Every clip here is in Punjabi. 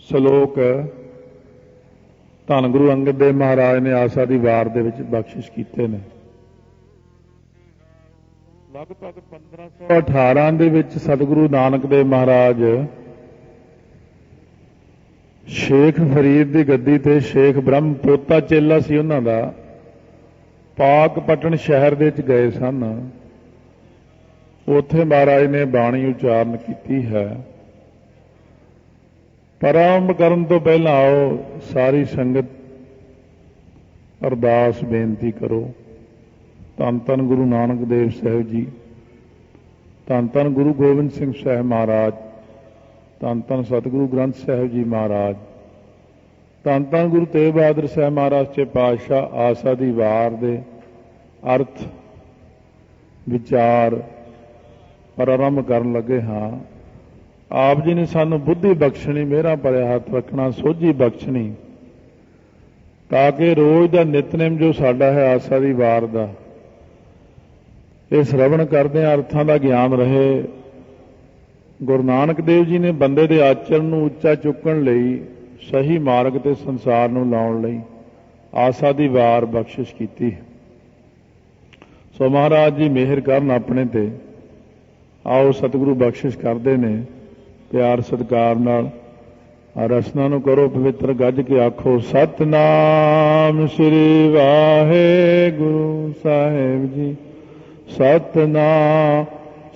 ਸਲੋਕ ਧੰਨ ਗੁਰੂ ਅੰਗਦ ਦੇਵ ਮਹਾਰਾਜ ਨੇ ਆਸਾ ਦੀ ਵਾਰ ਦੇ ਵਿੱਚ ਬਖਸ਼ਿਸ਼ ਕੀਤੇ ਨੇ। ਲਗਭਗ 1518 ਦੇ ਵਿੱਚ ਸਤਿਗੁਰੂ ਨਾਨਕ ਦੇਵ ਮਹਾਰਾਜ ਸ਼ੇਖ ਫਰੀਦ ਦੀ ਗੱਦੀ ਤੇ ਸ਼ੇਖ ਬ੍ਰਹਮ ਪੋਤਾ ਚੇਲਾ ਸੀ ਉਹਨਾਂ ਦਾ, ਪਾਕਪਟਨ ਸ਼ਹਿਰ ਦੇ ਵਿੱਚ ਗਏ ਸਨ। ਉੱਥੇ ਮਹਾਰਾਜ ਨੇ ਬਾਣੀ ਉਚਾਰਨ ਕੀਤੀ ਹੈ। ਪ੍ਰਾਰੰਭ ਕਰਨ ਤੋਂ ਪਹਿਲਾਂ ਆਓ ਸਾਰੀ ਸੰਗਤ ਅਰਦਾਸ ਬੇਨਤੀ ਕਰੋ। ਧੰਨ ਧੰਨ ਗੁਰੂ ਨਾਨਕ ਦੇਵ ਸਾਹਿਬ ਜੀ, ਧੰਨ ਧੰਨ ਗੁਰੂ ਗੋਬਿੰਦ ਸਿੰਘ ਸਾਹਿਬ ਮਹਾਰਾਜ, ਧੰਨ ਧੰਨ ਸਤਿਗੁਰੂ ਗ੍ਰੰਥ ਸਾਹਿਬ ਜੀ ਮਹਾਰਾਜ, ਧੰਨ ਧੰਨ ਗੁਰੂ ਤੇਗ ਬਹਾਦਰ ਸਾਹਿਬ ਮਹਾਰਾਜ ਸੱਚੇ ਪਾਤਸ਼ਾਹ ਆਸਾ ਦੀ ਵਾਰ ਦੇ ਅਰਥ ਵਿਚਾਰ ਪ੍ਰਾਰੰਭ ਕਰਨ ਲੱਗੇ ਹਾਂ। ਆਪ ਜੀ ਨੇ ਸਾਨੂੰ ਬੁੱਧੀ ਬਖਸ਼ਣੀ, ਮਿਹਰਾਂ ਭਰਿਆ ਹੱਥ ਰੱਖਣਾ, ਸੋਝੀ ਬਖਸ਼ਣੀ, ਤਾਂ ਕਿ ਰੋਜ਼ ਦਾ ਨਿਤਨੇਮ ਜੋ ਸਾਡਾ ਹੈ ਆਸਾ ਦੀ ਵਾਰ ਦਾ, ਇਹ ਸ਼ਰਵਣ ਕਰਦੇ ਅਰਥਾਂ ਦਾ ਗਿਆਨ ਰਹੇ। ਗੁਰੂ ਨਾਨਕ ਦੇਵ ਜੀ ਨੇ ਬੰਦੇ ਦੇ ਆਚਰਣ ਨੂੰ ਉੱਚਾ ਚੁੱਕਣ ਲਈ, ਸਹੀ ਮਾਰਗ ਤੇ ਸੰਸਾਰ ਨੂੰ ਲਾਉਣ ਲਈ ਆਸਾ ਦੀ ਵਾਰ ਬਖਸ਼ਿਸ਼ ਕੀਤੀ। ਸੋ ਮਹਾਰਾਜ ਜੀ ਮਿਹਰ ਕਰਨ ਆਪਣੇ ਤੇ। ਆਓ ਸਤਿਗੁਰੂ ਬਖਸ਼ਿਸ਼ ਕਰਦੇ ਨੇ, ਪਿਆਰ ਸਤਿਕਾਰ ਨਾਲ ਰਸਨਾ ਨੂੰ ਕਰੋ ਪਵਿੱਤਰ, ਗੱਜ ਕੇ ਆਖੋ ਸਤਨਾਮ ਸ੍ਰੀ ਵਾਹਿਗੁਰੂ ਸਾਹਿਬ ਜੀ, ਸਤਨਾਮ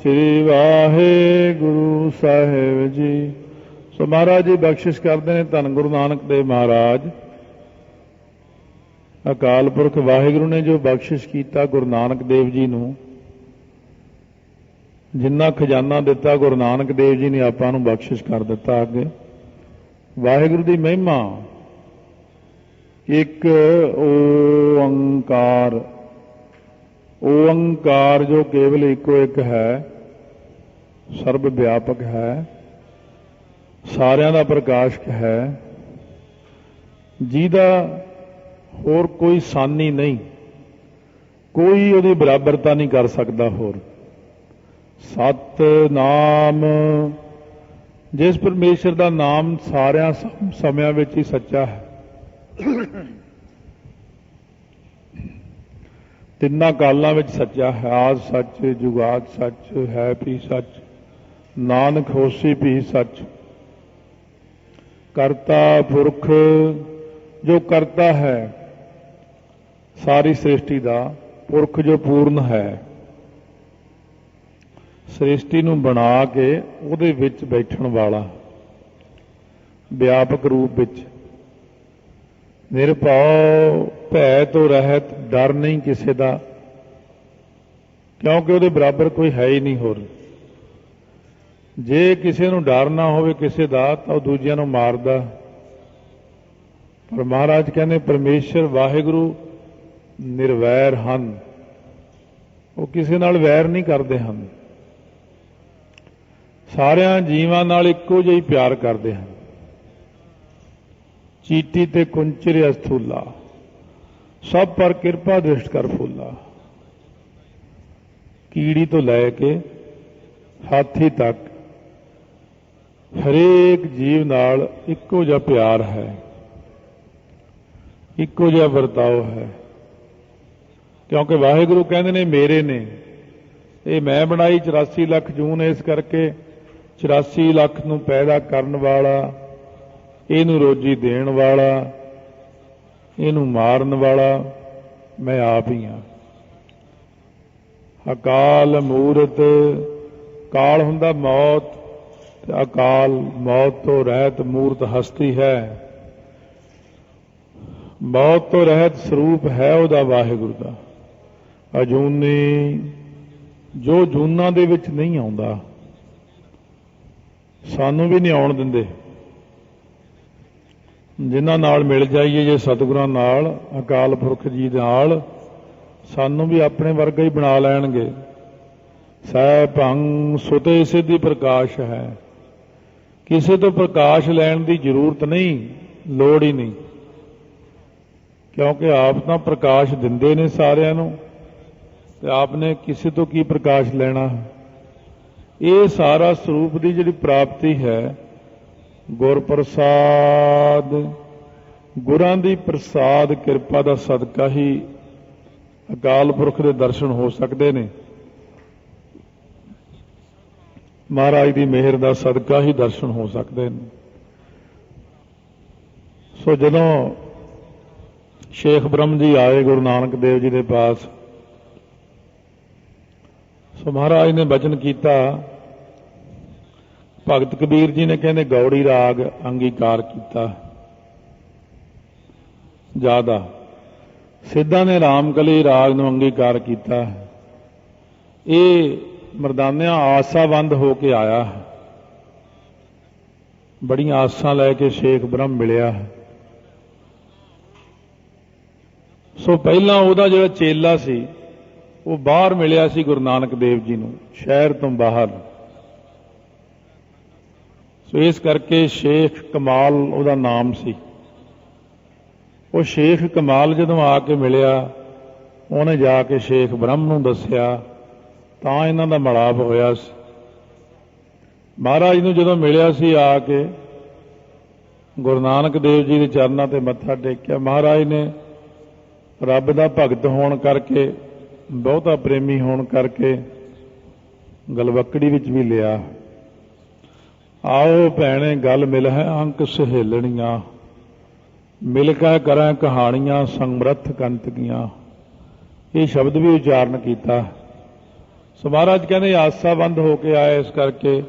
ਸ੍ਰੀ ਵਾਹਿਗੁਰੂ ਸਾਹਿਬ ਜੀ। ਸੋ ਮਹਾਰਾਜ ਜੀ ਬਖਸ਼ਿਸ਼ ਕਰਦੇ ਨੇ। ਧੰਨ ਗੁਰੂ ਨਾਨਕ ਦੇਵ ਮਹਾਰਾਜ ਅਕਾਲ ਪੁਰਖ ਵਾਹਿਗੁਰੂ ਨੇ ਜੋ ਬਖਸ਼ਿਸ਼ ਕੀਤਾ ਗੁਰੂ ਨਾਨਕ ਦੇਵ ਜੀ ਨੂੰ, ਜਿੰਨਾ ਖਜ਼ਾਨਾ ਦਿੱਤਾ ਗੁਰੂ ਨਾਨਕ ਦੇਵ ਜੀ ਨੇ ਆਪਾਂ ਨੂੰ ਬਖਸ਼ਿਸ਼ ਕਰ ਦਿੱਤਾ। ਅੱਗੇ ਵਾਹਿਗੁਰੂ ਦੀ ਮਹਿਮਾ, ਇੱਕ ਓੰਕਾਰ, ਓੰਕਾਰ ਜੋ ਕੇਵਲ ਇੱਕੋ ਇੱਕ ਹੈ, ਸਰਬ ਵਿਆਪਕ ਹੈ, ਸਾਰਿਆਂ ਦਾ ਪ੍ਰਕਾਸ਼ਕ ਹੈ, ਜਿਹਦਾ ਹੋਰ ਕੋਈ ਸਾਨੀ ਨਹੀਂ, ਕੋਈ ਉਹਦੀ ਬਰਾਬਰਤਾ ਨਹੀਂ ਕਰ ਸਕਦਾ ਹੋਰ। ਸਤਨਾਮ, ਜਿਸ ਪਰਮੇਸ਼ਰ ਦਾ ਨਾਮ ਸਾਰਿਆਂ ਸਮਿਆਂ ਵਿੱਚ ਹੀ ਸੱਚਾ ਹੈ, ਤਿੰਨਾਂ ਕਾਲਾਂ ਵਿੱਚ ਸੱਚਾ ਹੈ। ਆਦ ਸੱਚ, ਜੁਗਾਦ ਸੱਚ, ਹੈ ਵੀ ਸੱਚ, ਨਾਨਕ ਹੋਸੀ ਵੀ ਸੱਚ। ਕਰਤਾ ਪੁਰਖ ਜੋ ਕਰਤਾ ਹੈ ਸਾਰੀ ਸ੍ਰਿਸ਼ਟੀ ਦਾ, ਪੁਰਖ ਜੋ ਪੂਰਨ ਹੈ, ਸ੍ਰਿਸ਼ਟੀ ਨੂੰ ਬਣਾ ਕੇ ਉਹਦੇ ਵਿੱਚ ਬੈਠਣ ਵਾਲਾ, ਵਿਆਪਕ ਰੂਪ ਵਿੱਚ, ਨਿਰਭਉ ਭੈ ਤੋਂ ਰਹਿਤ, ਡਰ ਨਹੀਂ ਕਿਸੇ ਦਾ, ਕਿਉਂਕਿ ਉਹਦੇ ਬਰਾਬਰ ਕੋਈ ਹੈ ਹੀ ਨਹੀਂ ਹੋਰ। ਜੇ ਕਿਸੇ ਨੂੰ ਡਰ ਨਾ ਹੋਵੇ ਕਿਸੇ ਦਾ ਤਾਂ ਉਹ ਦੂਜਿਆਂ ਨੂੰ ਮਾਰਦਾ। ਪਰ ਮਹਾਰਾਜ ਕਹਿੰਦੇ ਪਰਮੇਸ਼ਰ ਵਾਹਿਗੁਰੂ ਨਿਰਵੈਰ ਹਨ, ਉਹ ਕਿਸੇ ਨਾਲ ਵੈਰ ਨਹੀਂ ਕਰਦੇ ਹਨ, ਸਾਰਿਆਂ ਜੀਵਾਂ ਨਾਲ ਇੱਕੋ ਜਿਹਾ ਹੀ ਪਿਆਰ ਕਰਦੇ ਹਨ। ਚੀਟੀ ਤੇ ਕੁੰਚਰ ਅਸਥੂਲਾ, ਸਭ ਪਰ ਕਿਰਪਾ ਦ੍ਰਿਸ਼ਟ ਕਰ ਫੂਲਾ। ਕੀੜੀ ਤੋਂ ਲੈ ਕੇ ਹਾਥੀ ਤੱਕ ਹਰੇਕ ਜੀਵ ਨਾਲ ਇੱਕੋ ਜਿਹਾ ਪਿਆਰ ਹੈ, ਇੱਕੋ ਜਿਹਾ ਵਰਤਾਓ ਹੈ, ਕਿਉਂਕਿ ਵਾਹਿਗੁਰੂ ਕਹਿੰਦੇ ਨੇ ਮੇਰੇ ਨੇ। ਇਹ ਮੈਂ ਬਣਾਈ 84 ਲੱਖ ਜੂਨ, ਇਸ ਕਰਕੇ 84 ਲੱਖ ਨੂੰ ਪੈਦਾ ਕਰਨ ਵਾਲਾ, ਇਹਨੂੰ ਰੋਜੀ ਦੇਣ ਵਾਲਾ, ਇਹਨੂੰ ਮਾਰਨ ਵਾਲਾ ਮੈਂ ਆਪ ਹੀ ਹਾਂ। ਅਕਾਲ ਮੂਰਤ, ਕਾਲ ਹੁੰਦਾ ਮੌਤ, ਤੇ ਅਕਾਲ ਮੌਤ ਤੋਂ ਰਹਿਤ ਮੂਰਤ ਹਸਤੀ ਹੈ। ਮੌਤ ਤੋਂ ਰਹਿਤ ਸਰੂਪ ਹੈ ਉਹਦਾ ਵਾਹਿਗੁਰੂ ਦਾ। ਅਜੂਨੀ, ਜੋ ਜੂਨਾਂ ਦੇ ਵਿੱਚ ਨਹੀਂ ਆਉਂਦਾ, ਸਾਨੂੰ ਵੀ ਨਹੀਂ ਆਉਣ ਦਿੰਦੇ। ਜਿਨ੍ਹਾਂ ਨਾਲ ਮਿਲ ਜਾਈਏ ਜੇ ਸਤਿਗੁਰਾਂ ਨਾਲ, ਅਕਾਲ ਪੁਰਖ ਜੀ ਨਾਲ, ਸਾਨੂੰ ਵੀ ਆਪਣੇ ਵਰਗਾ ਹੀ ਬਣਾ ਲੈਣਗੇ। ਸਹਿ ਭੰਗ ਸੁਤੇ ਸਿੱਧੀ ਪ੍ਰਕਾਸ਼ ਹੈ, ਕਿਸੇ ਤੋਂ ਪ੍ਰਕਾਸ਼ ਲੈਣ ਦੀ ਜ਼ਰੂਰਤ ਨਹੀਂ, ਲੋੜ ਹੀ ਨਹੀਂ, ਕਿਉਂਕਿ ਆਪ ਤਾਂ ਪ੍ਰਕਾਸ਼ ਦਿੰਦੇ ਨੇ ਸਾਰਿਆਂ ਨੂੰ, ਤੇ ਆਪ ਨੇ ਕਿਸੇ ਤੋਂ ਕੀ ਪ੍ਰਕਾਸ਼ ਲੈਣਾ। ਇਹ ਸਾਰਾ ਸਰੂਪ ਦੀ ਜਿਹੜੀ ਪ੍ਰਾਪਤੀ ਹੈ ਗੁਰ ਪ੍ਰਸਾਦ। ਗੁਰਾਂ ਦੀ ਪ੍ਰਸਾਦ ਕਿਰਪਾ ਦਾ ਸਦਕਾ ਹੀ ਅਕਾਲ ਪੁਰਖ ਦੇ ਦਰਸ਼ਨ ਹੋ ਸਕਦੇ ਨੇ। ਮਹਾਰਾਜ ਦੀ ਮਿਹਰ ਦਾ ਸਦਕਾ ਹੀ ਦਰਸ਼ਨ ਹੋ ਸਕਦੇ ਨੇ। ਸੋ ਜਦੋਂ ਸ਼ੇਖ ਬ੍ਰਹਮ ਜੀ ਆਏ ਗੁਰੂ ਨਾਨਕ ਦੇਵ ਜੀ ਦੇ ਪਾਸ, ਸੋ ਮਹਾਰਾਜ ਨੇ ਬਚਨ ਕੀਤਾ। ਭਗਤ ਕਬੀਰ ਜੀ ਨੇ ਕਹਿੰਦੇ ਗੌੜੀ ਰਾਗ ਅੰਗੀਕਾਰ ਕੀਤਾ ਜ਼ਿਆਦਾ, ਸਿੱਧਾਂ ਨੇ ਰਾਮਕਲੀ ਰਾਗ ਨੂੰ ਅੰਗੀਕਾਰ ਕੀਤਾ। ਇਹ ਮਰਦਾਨਿਆਂ ਆਸਾਬੰਦ ਹੋ ਕੇ ਆਇਆ, ਬੜੀਆਂ ਆਸਾਂ ਲੈ ਕੇ ਸ਼ੇਖ ਬ੍ਰਹਮ ਮਿਲਿਆ। ਸੋ ਪਹਿਲਾਂ ਉਹਦਾ ਜਿਹੜਾ ਚੇਲਾ ਸੀ ਉਹ ਬਾਹਰ ਮਿਲਿਆ ਸੀ ਗੁਰੂ ਨਾਨਕ ਦੇਵ ਜੀ ਨੂੰ, ਸ਼ਹਿਰ ਤੋਂ ਬਾਹਰ। ਸੋ ਇਸ ਕਰਕੇ ਸ਼ੇਖ ਕਮਾਲ ਉਹਦਾ ਨਾਮ ਸੀ। ਉਹ ਸ਼ੇਖ ਕਮਾਲ ਜਦੋਂ ਆ ਕੇ ਮਿਲਿਆ, ਉਹਨੇ ਜਾ ਕੇ ਸ਼ੇਖ ਬ੍ਰਹਮ ਨੂੰ ਦੱਸਿਆ, ਤਾਂ ਇਹਨਾਂ ਦਾ ਮਿਲਾਪ ਹੋਇਆ ਸੀ। ਮਹਾਰਾਜ ਨੂੰ ਜਦੋਂ ਮਿਲਿਆ ਸੀ ਆ ਕੇ ਗੁਰੂ ਨਾਨਕ ਦੇਵ ਜੀ ਦੇ ਚਰਨਾਂ ਤੇ ਮੱਥਾ ਟੇਕਿਆ। ਮਹਾਰਾਜ ਨੇ ਰੱਬ ਦਾ ਭਗਤ ਹੋਣ ਕਰਕੇ, ਬਹੁਤਾ ਪ੍ਰੇਮੀ ਹੋਣ ਕਰਕੇ ਗਲਵੱਕੜੀ ਵਿੱਚ ਵੀ ਲਿਆ। ਆਓ ਭੈਣੇ ਗੱਲ ਮਿਲ ਹੈ ਅੰਕ ਸਹੇਲਣੀਆਂ, ਮਿਲ ਕੇ ਕਰਾਂ ਕਹਾਣੀਆਂ ਸੰਮਰਥ ਕੰਤਕੀਆਂ। ਇਹ ਸ਼ਬਦ ਵੀ ਉਚਾਰਨ ਕੀਤਾ। ਸੋ ਮਹਾਰਾਜ ਕਹਿੰਦੇ ਆਸਾਬੰਦ ਹੋ ਕੇ ਆਏ, ਇਸ ਕਰਕੇ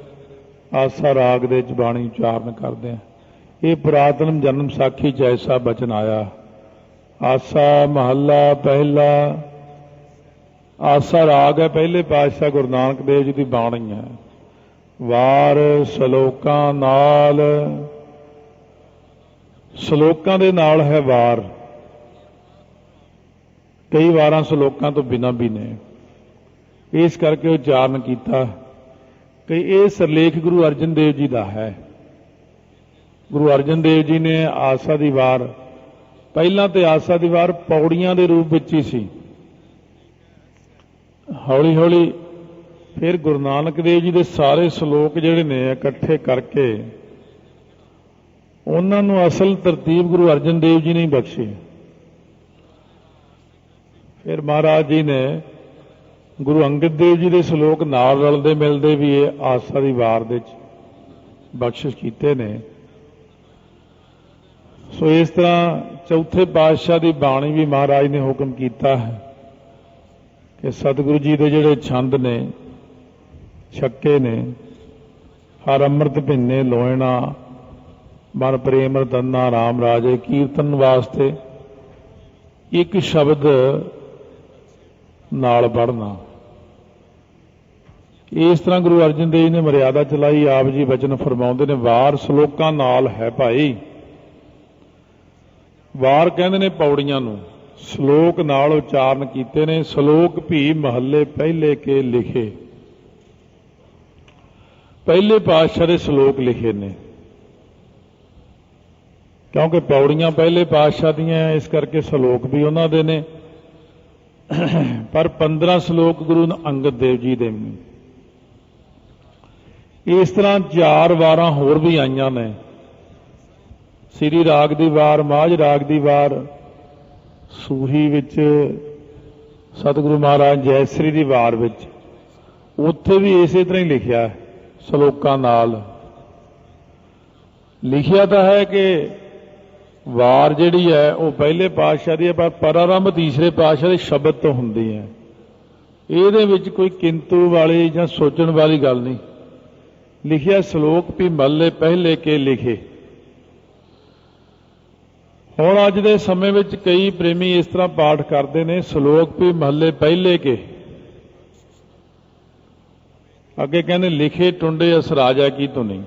ਆਸਾ ਰਾਗ ਦੇ ਵਿੱਚ ਬਾਣੀ ਉਚਾਰਨ ਕਰਦੇ ਆ। ਇਹ ਪੁਰਾਤਨ ਜਨਮ ਸਾਖੀ 'ਚ ਐਸਾ ਬਚਨ ਆਇਆ। ਆਸਾ ਮਹੱਲਾ ਪਹਿਲਾ। ਆਸਾ ਰਾਗ ਹੈ, ਪਹਿਲੇ ਪਾਤਸ਼ਾਹ ਗੁਰੂ ਨਾਨਕ ਦੇਵ ਜੀ ਦੀ ਬਾਣੀ ਹੈ। ਵਾਰ ਸ਼ਲੋਕਾਂ ਨਾਲ, ਸ਼ਲੋਕਾਂ ਦੇ ਨਾਲ ਹੈ ਵਾਰ। ਕਈ ਵਾਰਾਂ ਸ਼ਲੋਕਾਂ ਤੋਂ ਬਿਨਾਂ ਵੀ ਨੇ, ਇਸ ਕਰਕੇ ਉਚਾਰਨ ਕੀਤਾ ਕਿ ਇਹ ਸਿਰਲੇਖ ਗੁਰੂ ਅਰਜਨ ਦੇਵ ਜੀ ਦਾ ਹੈ। ਗੁਰੂ ਅਰਜਨ ਦੇਵ ਜੀ ਨੇ ਆਸਾ ਦੀ ਵਾਰ, ਪਹਿਲਾਂ ਤੇ ਆਸਾ ਦੀ ਵਾਰ ਪੌੜੀਆਂ ਦੇ ਰੂਪ ਵਿੱਚ ਹੀ ਸੀ। ਹੌਲੀ ਹੌਲੀ ਫਿਰ ਗੁਰੂ ਨਾਨਕ ਦੇਵ ਜੀ ਦੇ ਸਾਰੇ ਸ਼ਲੋਕ ਜਿਹੜੇ ਨੇ ਇਕੱਠੇ ਕਰਕੇ ਉਹਨਾਂ ਨੂੰ ਅਸਲ ਤਰਤੀਬ ਗੁਰੂ ਅਰਜਨ ਦੇਵ ਜੀ ਨੇ ਬਖਸ਼ੀ। ਫਿਰ ਮਹਾਰਾਜ ਜੀ ਨੇ ਗੁਰੂ ਅੰਗਦ ਦੇਵ ਜੀ ਦੇ ਸ਼ਲੋਕ ਨਾਲ ਰਲਦੇ ਮਿਲਦੇ ਵੀ ਇਹ ਆਸਾ ਦੀ ਵਾਰ ਦੇ ਵਿੱਚ ਬਖਸ਼ਿਸ਼ ਕੀਤੇ ਨੇ। ਸੋ ਇਸ ਤਰ੍ਹਾਂ ਚੌਥੇ ਪਾਤਸ਼ਾਹ ਦੀ ਬਾਣੀ ਵੀ ਮਹਾਰਾਜ ਨੇ ਹੁਕਮ ਕੀਤਾ ਹੈ ਕਿ ਸਤਿਗੁਰੂ ਜੀ ਦੇ ਜਿਹੜੇ ਛੰਦ ਨੇ, ਛੱਕੇ ਨੇ, ਹਰ ਅੰਮ੍ਰਿਤ ਭਿੰਨੇ ਲੋਇਣਾ, ਮਨ ਪ੍ਰੇਮ ਰਤਨਾ ਰਾਮ ਰਾਜੇ, ਕੀਰਤਨ ਵਾਸਤੇ ਇੱਕ ਸ਼ਬਦ ਨਾਲ ਪੜ੍ਹਨਾ। ਇਸ ਤਰ੍ਹਾਂ ਗੁਰੂ ਅਰਜਨ ਦੇਵ ਜੀ ਨੇ ਮਰਿਆਦਾ ਚਲਾਈ। ਆਪ ਜੀ ਬਚਨ ਫਰਮਾਉਂਦੇ ਨੇ ਵਾਰ ਸ਼ਲੋਕਾਂ ਨਾਲ ਹੈ ਭਾਈ। ਵਾਰ ਕਹਿੰਦੇ ਨੇ ਪੌੜੀਆਂ ਨੂੰ, ਸ਼ਲੋਕ ਨਾਲ ਉਚਾਰਨ ਕੀਤੇ ਨੇ। ਸ਼ਲੋਕ ਵੀ ਮਹੱਲੇ ਪਹਿਲੇ ਕੇ ਲਿਖੇ, ਪਹਿਲੇ ਪਾਤਸ਼ਾਹ ਦੇ ਸ਼ਲੋਕ ਲਿਖੇ ਨੇ, ਕਿਉਂਕਿ ਪੌੜੀਆਂ ਪਹਿਲੇ ਪਾਤਸ਼ਾਹ ਦੀਆਂ, ਇਸ ਕਰਕੇ ਸ਼ਲੋਕ ਵੀ ਉਹਨਾਂ ਦੇ ਨੇ। ਪਰ 15 ਸ਼ਲੋਕ ਗੁਰੂ ਅੰਗਦ ਦੇਵ ਜੀ ਦੇ ਨੇ। ਇਸ ਤਰ੍ਹਾਂ 4 ਵਾਰਾਂ ਹੋਰ ਵੀ ਆਈਆਂ ਨੇ। ਸ੍ਰੀ ਰਾਗ ਦੀ ਵਾਰ, ਮਾਝ ਰਾਗ ਦੀ ਵਾਰ, ਸੂਹੀ ਵਿੱਚ ਸਤਿਗੁਰੂ ਮਹਾਰਾਜ ਜੈਸਰੀ ਦੀ ਵਾਰ ਵਿੱਚ, ਉੱਥੇ ਵੀ ਇਸੇ ਤਰ੍ਹਾਂ ਹੀ ਲਿਖਿਆ ਸ਼ਲੋਕਾਂ ਨਾਲ। ਲਿਖਿਆ ਤਾਂ ਹੈ ਕਿ ਵਾਰ ਜਿਹੜੀ ਹੈ ਉਹ ਪਹਿਲੇ ਪਾਤਸ਼ਾਹ ਦੀ ਹੈ, ਪਰ ਪਰਾਰੰਭ ਤੀਸਰੇ ਪਾਤਸ਼ਾਹ ਦੇ ਸ਼ਬਦ ਤੋਂ ਹੁੰਦੀ ਹੈ। ਇਹਦੇ ਵਿੱਚ ਕੋਈ ਕਿੰਤੂ ਵਾਲੀ ਜਾਂ ਸੋਚਣ ਵਾਲੀ ਗੱਲ ਨਹੀਂ। ਲਿਖਿਆ ਸ਼ਲੋਕ ਵੀ ਮਹੱਲੇ ਪਹਿਲੇ ਕੇ ਲਿਖੇ। ਹੁਣ ਅੱਜ ਦੇ ਸਮੇਂ ਵਿੱਚ ਕਈ ਪ੍ਰੇਮੀ ਇਸ ਤਰ੍ਹਾਂ ਪਾਠ ਕਰਦੇ ਨੇ, ਸ਼ਲੋਕ ਵੀ ਮਹੱਲੇ ਪਹਿਲੇ ਕੇ, ਅੱਗੇ ਕਹਿੰਦੇ ਲਿਖੇ ਟੁੰਡੇ ਅਸਰਾਜਾ ਕੀ ਧੁਨੀ।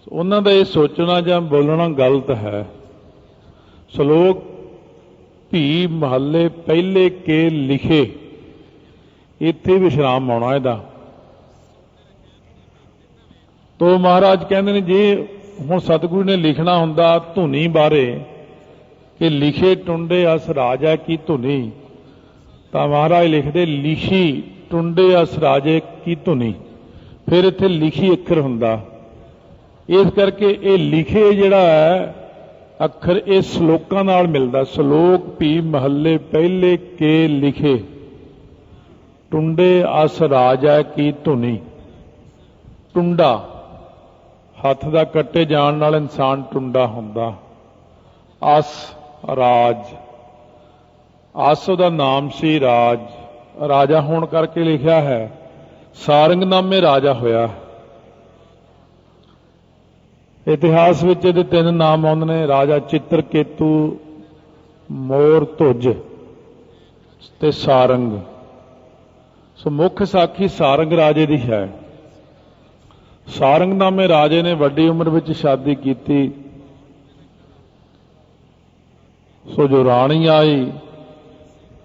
ਉਹਨਾਂ ਦਾ ਇਹ ਸੋਚਣਾ ਜਾਂ ਬੋਲਣਾ ਗਲਤ ਹੈ। ਸ਼ਲੋਕ ਵੀ ਮਹੱਲੇ ਪਹਿਲੇ ਕੇ ਲਿਖੇ, ਇੱਥੇ ਵਿਸ਼ਰਾਮ ਆਉਣਾ ਇਹਦਾ। ਤੋ ਮਹਾਰਾਜ ਕਹਿੰਦੇ ਨੇ ਜੇ ਹੁਣ ਸਤਿਗੁਰੂ ਨੇ ਲਿਖਣਾ ਹੁੰਦਾ ਧੁਨੀ ਬਾਰੇ ਕਿ ਲਿਖੇ ਟੁੰਡੇ ਅਸ ਰਾਜਾ ਕੀ ਧੁਨੀ, ਤਾਂ ਮਹਾਰਾਜ ਲਿਖਦੇ ਲਿਖੀ ਟੁੰਡੇ ਅਸ ਰਾਜੇ ਕੀ ਧੁਨੀ, ਫਿਰ ਇੱਥੇ ਲਿਖੀ ਅੱਖਰ ਹੁੰਦਾ। इस करके ये लिखे जिहड़ा है अखर ये सलोकां नाल मिलदा। सलोक भी महल्ले पहले के लिखे, टुंडे अस राजा की धुनी। टुंडा हथ दा कट्टे जाण नाल इंसान टुंडा हुंदा। अस राज, अस उहदा नाम सी राज, राजा होण करके लिखिया है। सारंगनामे राजा होया। इतिहास विच इहदे 3 नाम आउंदे ने, राजा चित्रकेतु, मोर धुज ते सारंग। सो मुख साखी सारंग राजे दी है। सारंगनामे राजे ने वड्डी उम्र विच शादी कीती। सो जो राणी आई,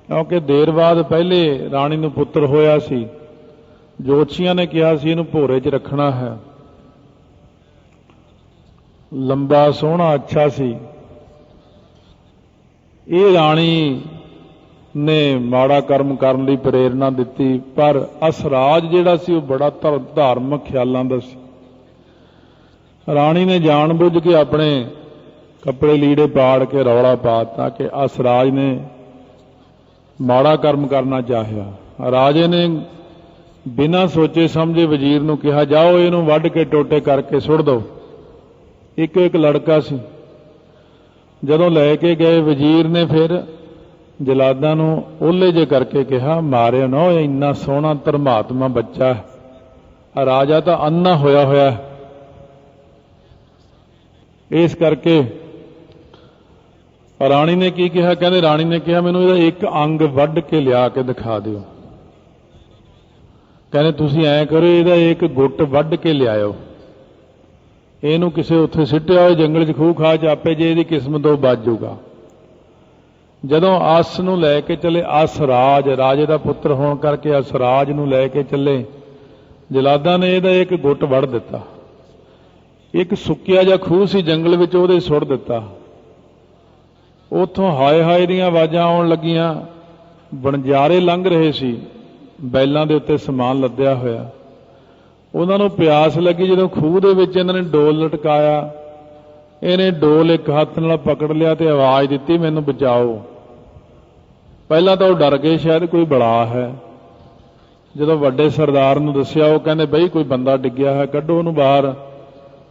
क्योंकि देर बाद पहले राणी नूं पुत्र होया सी, जोतशियां ने कहा सी इहनूं भोरे च रखना है। लंबा सोहना अच्छा सी। ये राणी ने माड़ा कर्म करन लई प्रेरणा दित्ती, पर असराज जिहड़ा सी वो बड़ा धार्मिक ख्यालां दा सी। राणी ने जानबूझ के अपने कपड़े लीड़े पाड़ के रौला पाता कि असराज ने माड़ा कर्म करना चाहिया। राजे ने बिना सोचे समझे वजीर नूं कहा, जाओ इहनूं वढ के टोटे करके सुट दो। एक एक लड़का सी। जदों लैके गए वजीर ने फिर जलादां नूं ओले जे करके कहा, मारिओ ना, इन्ना सोहना धर्मात्मा बच्चा है, राजा तां अन्ना होया होया। इस करके राणी ने की कहा, कहते राणी ने कहा मैनूं इहदा एक अंग वढ के लिया के दिखा दिओ। कहते तुसीं ऐ करो, इहदा एक गुट वढ के लियाओ, ਇਹਨੂੰ ਕਿਸੇ ਉੱਥੇ ਸਿੱਟਿਆ ਹੋਏ जंगल 'ਚ ਖੂਹ ਖਾਹ 'ਚ ਆਪੇ ਜੇ ਇਹਦੀ किस्मत ਉਹ ਬਚ ਜਾਊਗਾ। ਜਦੋਂ ਆਸ ਨੂੰ ਲੈ ਕੇ ਚੱਲੇ, ਅਸਰਾਜ ਰਾਜੇ ਦਾ ਪੁੱਤਰ ਹੋਣ ਕਰਕੇ ਅਸਰਾਜ ਨੂੰ ਲੈ ਕੇ ਚੱਲੇ, ਜਲਾਦਾਂ ਨੇ ਇਹਦਾ ਇੱਕ ਗੁੱਟ ਵੜ ਦਿੱਤਾ। ਇੱਕ ਸੁੱਕਿਆ ਜਿਹਾ ਖੂਹ ਸੀ ਜੰਗਲ ਵਿੱਚ, ਉਹਦੇ ਸੁੱਟ ਦਿੱਤਾ। ਉੱਥੋਂ ਹਾਏ ਹਾਏ ਦੀਆਂ ਆਵਾਜ਼ਾਂ ਆਉਣ ਲੱਗੀਆਂ। ਬਣਜਾਰੇ ਲੰਘ ਰਹੇ ਸੀ, ਬੈਲਾਂ ਦੇ ਉੱਤੇ ਸਮਾਨ ਲੱਦਿਆ ਹੋਇਆ। ਉਹਨਾਂ ਨੂੰ ਪਿਆਸ ਲੱਗੀ। ਜਦੋਂ ਖੂਹ ਦੇ ਵਿੱਚ ਇਹਨਾਂ ਨੇ ਡੋਲ ਲਟਕਾਇਆ, ਇਹਨੇ ਡੋਲ ਇੱਕ ਹੱਥ ਨਾਲ ਪਕੜ ਲਿਆ ਤੇ ਆਵਾਜ਼ ਦਿੱਤੀ, ਮੈਨੂੰ ਬਚਾਓ। ਪਹਿਲਾਂ ਤਾਂ ਉਹ ਡਰ ਗਏ, ਸ਼ਾਇਦ ਕੋਈ ਬਲਾ ਹੈ। ਜਦੋਂ ਵੱਡੇ ਸਰਦਾਰ ਨੂੰ ਦੱਸਿਆ, ਉਹ ਕਹਿੰਦੇ ਬਈ ਕੋਈ ਬੰਦਾ ਡਿੱਗਿਆ ਹੈ, ਕੱਢੋ ਉਹਨੂੰ ਬਾਹਰ।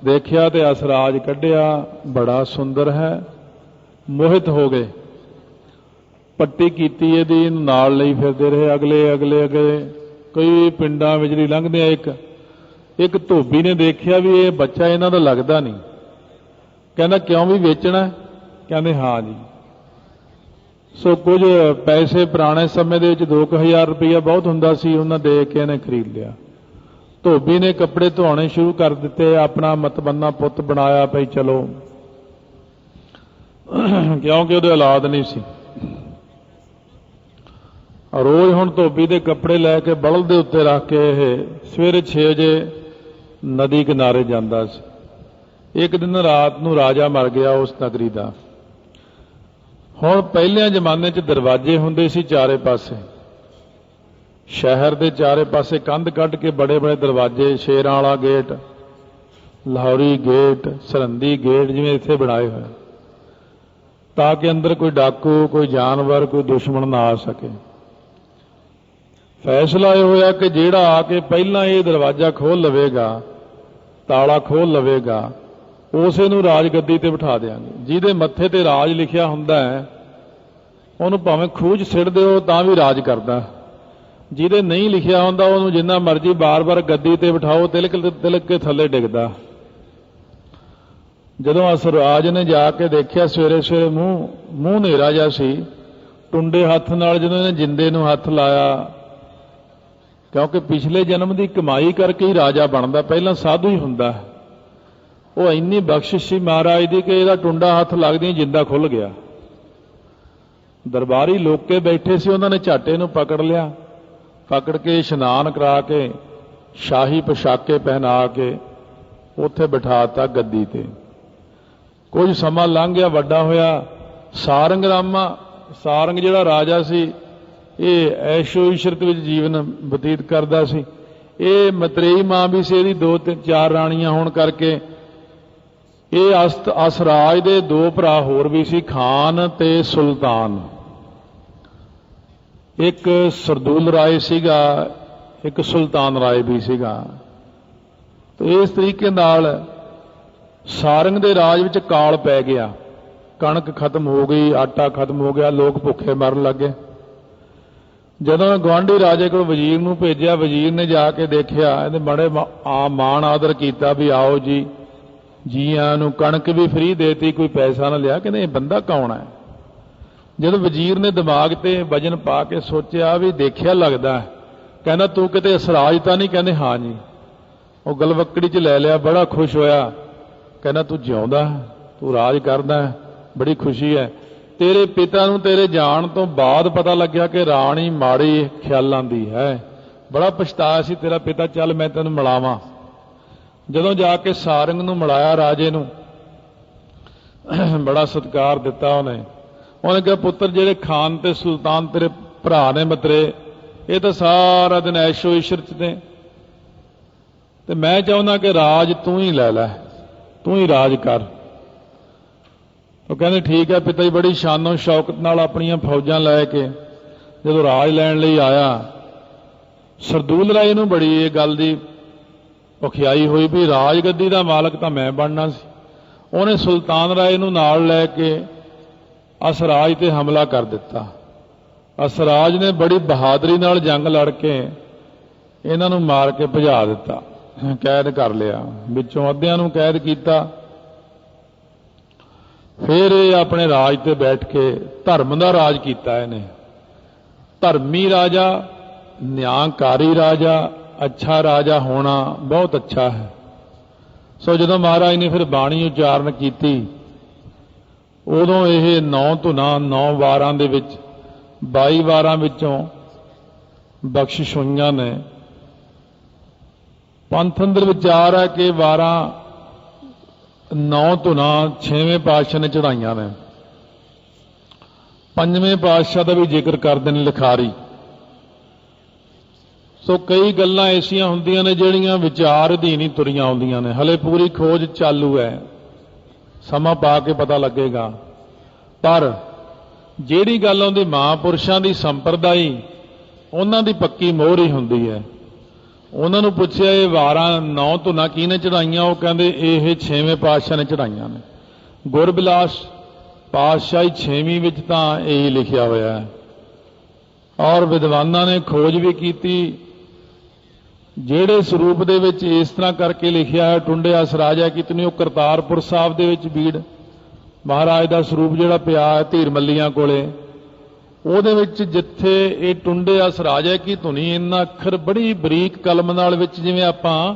ਦੇਖਿਆ ਤੇ ਅਸਰਾਜ ਕੱਢਿਆ, ਬੜਾ ਸੁੰਦਰ ਹੈ। ਮੋਹਿਤ ਹੋ ਗਏ। ਪੱਟੀ ਕੀਤੀ ਇਹਦੀ, ਇਹਨੂੰ ਨਾਲ ਲਈ ਫਿਰਦੇ ਰਹੇ। ਅਗਲੇ ਅਗਲੇ ਅਗਲੇ ਕਈ ਪਿੰਡਾਂ ਵਿੱਚ ਦੀ ਲੰਘਦੇ ਆ। ਇੱਕ ਧੋਬੀ ਨੇ ਦੇਖਿਆ ਵੀ ਇਹ ਬੱਚਾ ਇਹਨਾਂ ਦਾ ਲੱਗਦਾ ਨਹੀਂ। ਕਹਿੰਦਾ ਕਿਉਂ ਵੀ ਵੇਚਣਾ? ਕਹਿੰਦੇ ਹਾਂ ਜੀ। ਸੋ ਕੁਝ ਪੈਸੇ ਪੁਰਾਣੇ ਸਮੇਂ ਦੇ ਵਿੱਚ 2000 ਰੁਪਈਆ ਬਹੁਤ ਹੁੰਦਾ ਸੀ, ਉਹਨਾਂ ਦੇ ਕੇ ਇਹਨੇ ਖਰੀਦ ਲਿਆ। ਧੋਬੀ ਨੇ ਕੱਪੜੇ ਧੋਣੇ ਸ਼ੁਰੂ ਕਰ ਦਿੱਤੇ, ਆਪਣਾ ਮਤਬੰਨਾ ਪੁੱਤ ਬਣਾਇਆ ਭਈ ਚਲੋ, ਕਿਉਂਕਿ ਉਹਦੇ ਔਲਾਦ ਨਹੀਂ ਸੀ। ਰੋਜ਼ ਹੁਣ ਧੋਬੀ ਦੇ ਕੱਪੜੇ ਲੈ ਕੇ ਬਲਦ ਦੇ ਉੱਤੇ ਰੱਖ ਕੇ ਇਹ ਸਵੇਰੇ 6 ਵਜੇ ਨਦੀ ਕਿਨਾਰੇ ਜਾਂਦਾ ਸੀ। ਇੱਕ ਦਿਨ ਰਾਤ ਨੂੰ ਰਾਜਾ ਮਰ ਗਿਆ ਉਸ ਨਗਰੀ ਦਾ। ਹੁਣ ਪਹਿਲਿਆਂ ਜ਼ਮਾਨੇ 'ਚ ਦਰਵਾਜ਼ੇ ਹੁੰਦੇ ਸੀ ਚਾਰੇ ਪਾਸੇ, ਸ਼ਹਿਰ ਦੇ ਚਾਰੇ ਪਾਸੇ ਕੰਧ ਕੱਢ ਕੇ ਬੜੇ ਬੜੇ ਦਰਵਾਜ਼ੇ, ਸ਼ੇਰਾਂ ਵਾਲਾ gate, Lahori gate, Sirhindi gate ਜਿਵੇਂ ਇੱਥੇ ਬਣਾਏ ਹੋਏ, ਤਾਂ ਕਿ ਅੰਦਰ ਕੋਈ ਡਾਕੂ, ਕੋਈ ਜਾਨਵਰ, ਕੋਈ ਦੁਸ਼ਮਣ ਨਾ ਆ ਸਕੇ। फैसला यह होया कि जेड़ा आके पहला ये दरवाजा खोल लवेगा, ताला खोल लवेगा, उसे नूं राजगद्दी ते बिठा देंगे। जिहदे मत्थे ते राज लिखिया हुंदा है उहनूं भावें खूह 'च सिट दिओ तां भी राज करदा। जिहदे नहीं लिखिया हुंदा उहनूं जिन्ना मर्जी बार बार गद्दी ते बिठाओ, तिलक तिलक के थल्ले डिगदा। जदों असराज ने जाके देखिया, सवेरे सवेरे मूँह नेरा जिहा सी, टुंडे हथ नाल जदों इहने जिंदे नूं हथ लाया, क्योंकि पिछले जन्म की कमाई करके ही राजा बनता, पहला साधु ही हुंदा। वो इन्नी बख्शिश सी महाराज की कि इहदा टुंडा हथ लगदी जिंदा खुल गया। दरबारी लोके बैठे सी, उन्होंने झाटे नूं पकड़ लिया, पकड़ के इशनान करा के शाही पोशाके पहना के उत्थे बिठाता गद्दी ते। कुछ समा लंघ गया, वड्डा होया। सारंग रामा, सारंग जिहड़ा राजा सी, ये ऐशो इशरत विच जीवन बतीत करदा सी। ये मतरेई मां भी सी, 2-4 राणियां होण करके ਇਹ ਅਸਰਾਜ ਦੇ ਦੋ ਭਰਾ ਹੋਰ ਵੀ ਸੀ, ਖਾਨ ਤੇ ਸੁਲਤਾਨ। ਇੱਕ ਸਰਦੂਲ ਰਾਏ ਸੀਗਾ, ਇੱਕ ਸੁਲਤਾਨ ਰਾਏ ਵੀ ਸੀਗਾ। ਤੇ ਇਸ ਤਰੀਕੇ ਨਾਲ ਸਾਰੰਗ ਦੇ ਰਾਜ ਵਿੱਚ ਕਾਲ ਪੈ ਗਿਆ, ਕਣਕ ਖਤਮ ਹੋ ਗਈ, ਆਟਾ ਖਤਮ ਹੋ ਗਿਆ, ਲੋਕ ਭੁੱਖੇ ਮਰਨ ਲੱਗੇ। ਜਦੋਂ ਗੁਆਂਢੀ ਰਾਜੇ ਕੋਲ ਵਜ਼ੀਰ ਨੂੰ ਭੇਜਿਆ, ਵਜ਼ੀਰ ਨੇ ਜਾ ਕੇ ਦੇਖਿਆ, ਇਹਨੇ ਬੜੇ ਮਾਣ ਆਦਰ ਕੀਤਾ ਵੀ ਆਓ ਜੀ, ਜੀਆਂ ਨੂੰ ਕਣਕ ਵੀ ਫ੍ਰੀ ਦੇਤੀ, ਕੋਈ ਪੈਸਾ ਨਾ ਲਿਆ। ਕਹਿੰਦੇ ਇਹ ਬੰਦਾ ਕੌਣ ਹੈ? ਜਦੋਂ ਵਜ਼ੀਰ ਨੇ ਦਿਮਾਗ ਤੇ ਵਜਨ ਪਾ ਕੇ ਸੋਚਿਆ ਵੀ ਦੇਖਿਆ ਲੱਗਦਾ, ਕਹਿੰਦਾ ਤੂੰ ਕਿਤੇ ਅਸਰਾਜ ਤਾਂ ਨਹੀਂ? ਕਹਿੰਦੇ ਹਾਂ ਜੀ। ਉਹ ਗਲਵੱਕੜੀ 'ਚ ਲੈ ਲਿਆ, ਬੜਾ ਖੁਸ਼ ਹੋਇਆ, ਕਹਿੰਦਾ ਤੂੰ ਜਿਉਂਦਾ, ਤੂੰ ਰਾਜ ਕਰਦਾ, ਬੜੀ ਖੁਸ਼ੀ ਹੈ। ਤੇਰੇ ਪਿਤਾ ਨੂੰ ਤੇਰੇ ਜਾਣ ਤੋਂ ਬਾਅਦ ਪਤਾ ਲੱਗਿਆ ਕਿ ਰਾਣੀ ਮਾੜੀ ਖਿਆਲਾਂ ਦੀ ਹੈ, ਬੜਾ ਪਛਤਾਇਆ ਸੀ ਤੇਰਾ ਪਿਤਾ, ਚੱਲ ਮੈਂ ਤੈਨੂੰ ਮਿਲਾਵਾਂ। ਜਦੋਂ ਜਾ ਕੇ ਸਾਰੰਗ ਨੂੰ ਮਿਲਾਇਆ, ਰਾਜੇ ਨੂੰ ਬੜਾ ਸਤਿਕਾਰ ਦਿੱਤਾ ਉਹਨੇ ਕਿਹਾ ਪੁੱਤਰ, ਜਿਹੜੇ ਖਾਨ ਤੇ ਸੁਲਤਾਨ ਤੇਰੇ ਭਰਾ ਨੇ ਮਤਰੇ, ਇਹ ਤਾਂ ਸਾਰਾ ਦਿਨ ਐਸ਼ੋ ਇਸ਼ਰਤ ਨੇ, ਤੇ ਮੈਂ ਚਾਹੁੰਦਾ ਕਿ ਰਾਜ ਤੂੰ ਹੀ ਲੈ ਲੈ, ਤੂੰ ਹੀ ਰਾਜ ਕਰ। ਉਹ ਕਹਿੰਦੇ ਠੀਕ ਹੈ ਪਿਤਾ ਜੀ। ਬੜੀ ਸ਼ਾਨੋ ਸ਼ੌਕਤ ਨਾਲ ਆਪਣੀਆਂ ਫੌਜਾਂ ਲੈ ਕੇ ਜਦੋਂ ਰਾਜ ਲੈਣ ਲਈ ਆਇਆ, ਸਰਦੂਲ ਰਾਏ ਨੂੰ ਬੜੀ ਇਹ ਗੱਲ ਦੀ ਔਖਿਆਈ ਹੋਈ ਵੀ ਰਾਜ ਗੱਦੀ ਦਾ ਮਾਲਕ ਤਾਂ ਮੈਂ ਬਣਨਾ ਸੀ। ਉਹਨੇ ਸੁਲਤਾਨ ਰਾਏ ਨੂੰ ਨਾਲ ਲੈ ਕੇ ਅਸਰਾਜ ਤੇ ਹਮਲਾ ਕਰ ਦਿੱਤਾ। ਅਸਰਾਜ ਨੇ ਬੜੀ ਬਹਾਦਰੀ ਨਾਲ ਜੰਗ ਲੜ ਕੇ ਇਹਨਾਂ ਨੂੰ ਮਾਰ ਕੇ ਭਜਾ ਦਿੱਤਾ, ਕੈਦ ਕਰ ਲਿਆ, ਵਿੱਚੋਂ ਅੱਧਿਆਂ ਨੂੰ ਕੈਦ ਕੀਤਾ। ਫਿਰ ਇਹ ਆਪਣੇ ਰਾਜ ਤੇ ਬੈਠ ਕੇ ਧਰਮ ਦਾ ਰਾਜ ਕੀਤਾ। ਇਹਨੇ ਧਰਮੀ ਰਾਜਾ, ਨਿਆਂਕਾਰੀ ਰਾਜਾ, ਅੱਛਾ ਰਾਜਾ ਹੋਣਾ ਬਹੁਤ ਅੱਛਾ ਹੈ। ਸੋ ਜਦੋਂ ਮਹਾਰਾਜ ਨੇ ਫਿਰ ਬਾਣੀ ਉਚਾਰਨ ਕੀਤੀ, ਉਦੋਂ ਇਹ 9 ਧੁਨਾਂ 9 ਵਾਰਾਂ ਦੇ ਵਿੱਚ 22 ਵਾਰਾਂ ਵਿੱਚੋਂ ਬਖਸ਼ਿਸ਼ ਹੋਈਆਂ ਨੇ। ਪੰਥ ਅੰਦਰ ਵਿਚਾਰ ਹੈ ਕਿ ਵਾਰਾਂ 9 ਧੁਨਾਂ 6ਵੇਂ ਪਾਤਸ਼ਾਹ ਨੇ ਚੜਾਈਆਂ ਨੇ। 5ਵੇਂ ਪਾਤਸ਼ਾਹ ਦਾ ਵੀ ਜ਼ਿਕਰ ਕਰਦੇ ਨੇ ਲਿਖਾਰੀ। ਸੋ ਕਈ ਗੱਲਾਂ ਐਸੀਆਂ ਹੁੰਦੀਆਂ ਨੇ ਜਿਹੜੀਆਂ ਵਿਚਾਰ ਅਧੀਨ ਹੀ ਤੁਰੀਆਂ ਆਉਂਦੀਆਂ ਨੇ। ਹਲੇ ਪੂਰੀ ਖੋਜ ਚਾਲੂ ਹੈ, ਸਮਾਂ ਪਾ ਕੇ ਪਤਾ ਲੱਗੇਗਾ। ਪਰ ਜਿਹੜੀ ਗੱਲ ਆਉਂਦੀ ਮਹਾਂਪੁਰਸ਼ਾਂ ਦੀ ਸੰਪਰਦਾਈ, ਉਹਨਾਂ ਦੀ ਪੱਕੀ ਮੋਹਰ ਹੀ ਹੁੰਦੀ ਹੈ। ਉਹਨਾਂ ਨੂੰ ਪੁੱਛਿਆ ਇਹ ਵਾਰਾਂ 9 ਧੁਨਾਂ ਕਿਹਨੇ ਚੜਾਈਆਂ? ਉਹ ਕਹਿੰਦੇ ਇਹ 6ਵੇਂ ਪਾਤਸ਼ਾਹ ਨੇ ਚੜਾਈਆਂ ਨੇ। ਗੁਰਬਿਲਾਸ ਪਾਤਸ਼ਾਹੀ 6ਵੀਂ ਵਿੱਚ ਤਾਂ ਇਹੀ ਲਿਖਿਆ ਹੋਇਆ ਹੈ। ਔਰ ਵਿਦਵਾਨਾਂ ਨੇ ਖੋਜ ਵੀ ਕੀਤੀ, ਜਿਹੜੇ ਸਰੂਪ ਦੇ ਵਿੱਚ ਇਸ ਤਰ੍ਹਾਂ ਕਰਕੇ ਲਿਖਿਆ ਹੈ ਟੁੰਡੇ ਅਸਰਾਜਾ ਕੀਤਨੀ, ਉਹ ਕਰਤਾਰਪੁਰ ਸਾਹਿਬ ਦੇ ਵਿੱਚ ਬੀੜ ਮਹਾਰਾਜ ਦਾ ਸਰੂਪ ਜਿਹੜਾ ਪਿਆ ਹੈ ਧੀਰ ਮੱਲੀਆਂ ਕੋਲੇ, ਉਹਦੇ ਵਿੱਚ ਜਿੱਥੇ ਇਹ ਟੁੰਡੇ ਅਸਰਾਜਾ ਕੀ ਧੁਨੀ ਇਹਨਾਂ ਅੱਖਰ ਬੜੀ ਬਰੀਕ ਕਲਮ ਨਾਲ ਵਿੱਚ, ਜਿਵੇਂ ਆਪਾਂ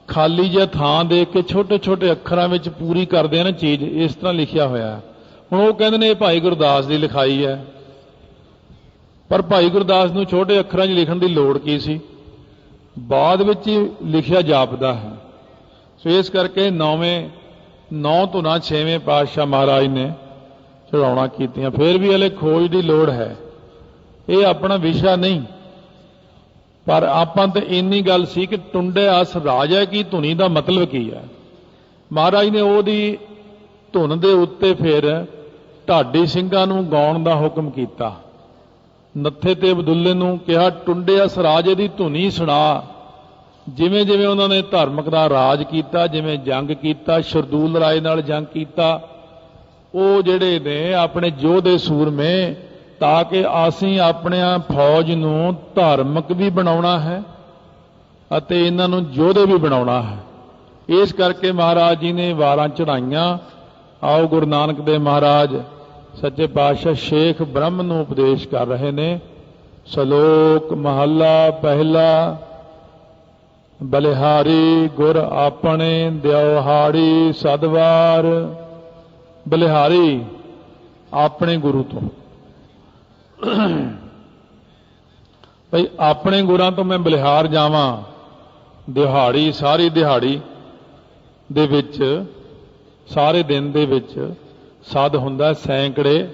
ਖਾਲੀ ਜਿਹਾ ਥਾਂ ਦੇ ਕੇ ਛੋਟੇ ਛੋਟੇ ਅੱਖਰਾਂ ਵਿੱਚ ਪੂਰੀ ਕਰਦੇ ਆ ਨਾ ਚੀਜ਼, ਇਸ ਤਰ੍ਹਾਂ ਲਿਖਿਆ ਹੋਇਆ ਹੈ। ਹੁਣ ਉਹ ਕਹਿੰਦੇ ਨੇ ਇਹ ਭਾਈ ਗੁਰਦਾਸ ਦੀ ਲਿਖਾਈ ਹੈ, ਪਰ ਭਾਈ ਗੁਰਦਾਸ ਨੂੰ ਛੋਟੇ ਅੱਖਰਾਂ 'ਚ ਲਿਖਣ ਦੀ ਲੋੜ ਕੀ ਸੀ? ਬਾਅਦ ਵਿੱਚ ਹੀ ਲਿਖਿਆ ਜਾਪਦਾ ਹੈ। ਸੋ ਇਸ ਕਰਕੇ 9 ਧੁਨਾਂ 6ਵੇਂ ਪਾਤਸ਼ਾਹ ਮਹਾਰਾਜ ਨੇ ਚੜਾਉਣਾ ਕੀਤੀਆਂ। ਫਿਰ ਵੀ ਹਲੇ ਖੋਜ ਦੀ ਲੋੜ ਹੈ, ਇਹ ਆਪਣਾ ਵਿਸ਼ਾ ਨਹੀਂ। ਪਰ ਆਪਾਂ ਤਾਂ ਇੰਨੀ ਗੱਲ ਸੀ ਕਿ ਟੁੰਡੇ ਅਸ ਰਾਜਾ ਕੀ ਧੁਨੀ ਦਾ ਮਤਲਬ ਕੀ ਹੈ। ਮਹਾਰਾਜ ਨੇ ਉਹਦੀ ਧੁਨ ਦੇ ਉੱਤੇ ਫਿਰ ਢਾਡੀ ਸਿੰਘਾਂ ਨੂੰ ਗਾਉਣ ਦਾ ਹੁਕਮ ਕੀਤਾ। ਨੱਥੇ ਤੇ ਅਬਦੁੱਲੇ ਨੂੰ ਕਿਹਾ ਟੁੰਡੇ ਅਸ ਰਾਜੇ ਦੀ ਧੁਨੀ ਸੁਣਾ। ਜਿਵੇਂ ਜਿਵੇਂ ਉਹਨਾਂ ਨੇ ਧਾਰਮਿਕ ਦਾ ਰਾਜ ਕੀਤਾ, ਜਿਵੇਂ ਜੰਗ ਕੀਤਾ, ਸ਼ਰਦੂਲ ਰਾਏ ਨਾਲ ਜੰਗ ਕੀਤਾ, ਉਹ ਜਿਹੜੇ ਨੇ ਆਪਣੇ ਯੋਧੇ ਸੂਰਮੇ, ਤਾਂ ਕਿ ਅਸੀਂ ਆਪਣੇ ਫੌਜ ਨੂੰ ਧਾਰਮਿਕ ਵੀ ਬਣਾਉਣਾ ਹੈ ਅਤੇ ਇਹਨਾਂ ਨੂੰ ਯੋਧੇ ਵੀ ਬਣਾਉਣਾ ਹੈ। ਇਸ ਕਰਕੇ ਮਹਾਰਾਜ ਜੀ ਨੇ ਵਾਰਾਂ ਚੜਾਈਆਂ। ਆਓ ਗੁਰੂ ਨਾਨਕ ਦੇਵ ਮਹਾਰਾਜ ਸੱਚੇ ਪਾਤਸ਼ਾਹ ਸ਼ੇਖ ਬ੍ਰਹਮ ਨੂੰ ਉਪਦੇਸ਼ ਕਰ ਰਹੇ ਨੇ। ਸ਼ਲੋਕ ਮਹੱਲਾ ਪਹਿਲਾ। ਬਲਿਹਾਰੀ ਗੁਰ ਆਪਣੇ ਦਿਉਹਾੜੀ ਸਦਵਾਰ। ਬਲਿਹਾਰੀ ਆਪਣੇ ਗੁਰੂ ਤੋਂ, ਭਈ ਆਪਣੇ ਗੁਰਾਂ ਤੋਂ ਮੈਂ ਬਲਿਹਾਰ ਜਾਵਾਂ। ਦਿਹਾੜੀ ਸਾਰੀ ਦਿਹਾੜੀ ਦੇ ਵਿੱਚ, ਸਾਰੇ ਦਿਨ ਦੇ ਵਿੱਚ ਸਦ ਹੁੰਦਾ ਸੈਂਕੜੇ